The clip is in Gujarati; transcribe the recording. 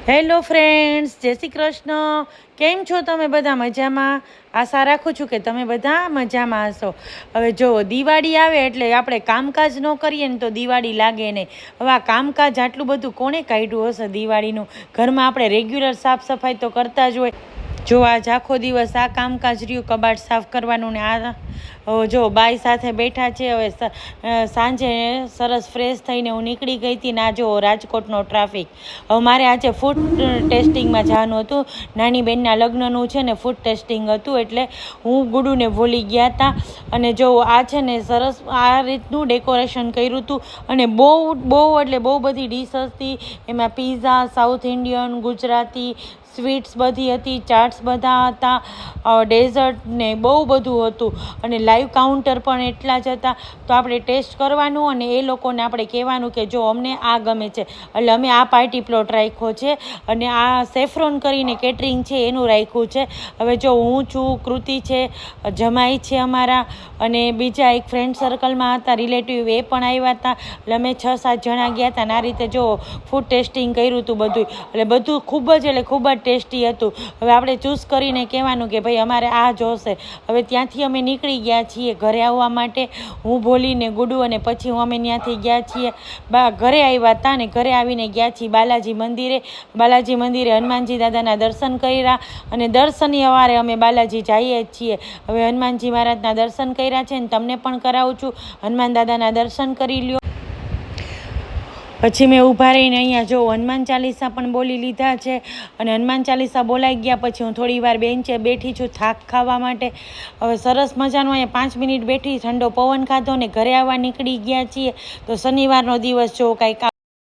હેલો ફ્રેન્ડ્સ, જય શ્રી કૃષ્ણ. કેમ છો તમે બધા? મજામાં? આશા રાખું છું કે તમે બધા મજામાં હશો. હવે જો દિવાળી આવે એટલે આપણે કામકાજ ન કરીએ ને તો દિવાળી લાગે નહીં. હવે આ કામકાજ આટલું બધું કોણે કાઢ્યું હશે દિવાળીનું? ઘરમાં આપણે રેગ્યુલર સાફ સફાઈ તો કરતા જ હોય. જો આજ આખો દિવસ આ કામકાજ રહ્યું, કબાટ સાફ કરવાનું ને આ જો બાઈ સાથે બેઠા છે. હવે સાંજે સરસ ફ્રેશ થઈને હું નીકળી ગઈ હતી ને આ જો રાજકોટનો ટ્રાફિક. હવે મારે આજે ફૂડ ટેસ્ટિંગમાં જવાનું હતું. નાની બહેનના લગ્નનું છે ને ફૂડ ટેસ્ટિંગ હતું, એટલે હું ગુડુને ભૂલી ગયા હતા. અને જો આ છે ને સરસ આ રીતનું ડેકોરેશન કર્યું હતું અને બહુ એટલે બહુ બધી ડીશ હતી. એમાં pizza, south Indian, Gujarati, sweets બધી હતી, ચાટ્સ બધા હતા, ડેઝર્ટ ને બહુ બધું હતું. અને લાઈવ કાઉન્ટર પણ એટલા જ હતા. તો આપણે ટેસ્ટ કરવાનું અને એ લોકોને આપણે કહેવાનું કે જો અમને આ ગમે છે, એટલે અમે આ પાર્ટી પ્લોટ રાખ્યો છે. અને આ સેફ્રોન કરીને કેટરિંગ છે એનું રાખ્યું છે. હવે જો હું છું, કૃતિ છે, જમાઈ છે અમારા, અને બીજા એક ફ્રેન્ડ સર્કલમાં હતા રિલેટિવ, એ પણ આવ્યા હતા. એટલે અમે 6-7 જણા ગયા હતા. અને આ રીતે જો ફૂડ ટેસ્ટિંગ કર્યું હતું બધું. એટલે બધું ખૂબ જ ટેસ્ટી હતું. હવે આપણે ચૂઝ કરીને કહેવાનું કે ભાઈ અમારે આ જોશે. હવે ત્યાંથી અમે નીકળી ગયા છીએ ઘરે આવવા માટે. હું ભોલીને ગુડુ, અને પછી અમે ત્યાંથી ગયા છીએ ઘરે આવ્યા હતા. અને ઘરે આવીને ગયા છીએ બાલાજી મંદિરે હનુમાનજી દાદાના દર્શન કર્યા. અને દર શનિવારે અમે બાલાજી જઈએ છીએ. હવે હનુમાનજી મહારાજના દર્શન કર્યા છે ને તમને પણ કરાવું છું. હનુમાન દાદાના દર્શન કરી લ્યો. પછી મેં ઊભા રહીને અહીંયા જો હનુમાન ચાલીસા પણ બોલી લીધા છે. અને હનુમાન ચાલીસા બોલાઈ ગયા પછી હું થોડી વાર બેન્ચે બેઠી છું થાક ખાવા માટે. હવે સરસ મજાનું અહીંયા 5 મિનિટ બેઠી, ઠંડો પવન ખાધો ને ઘરે આવવા નીકળી ગયા છીએ. તો શનિવારનો દિવસ જો કાંઈક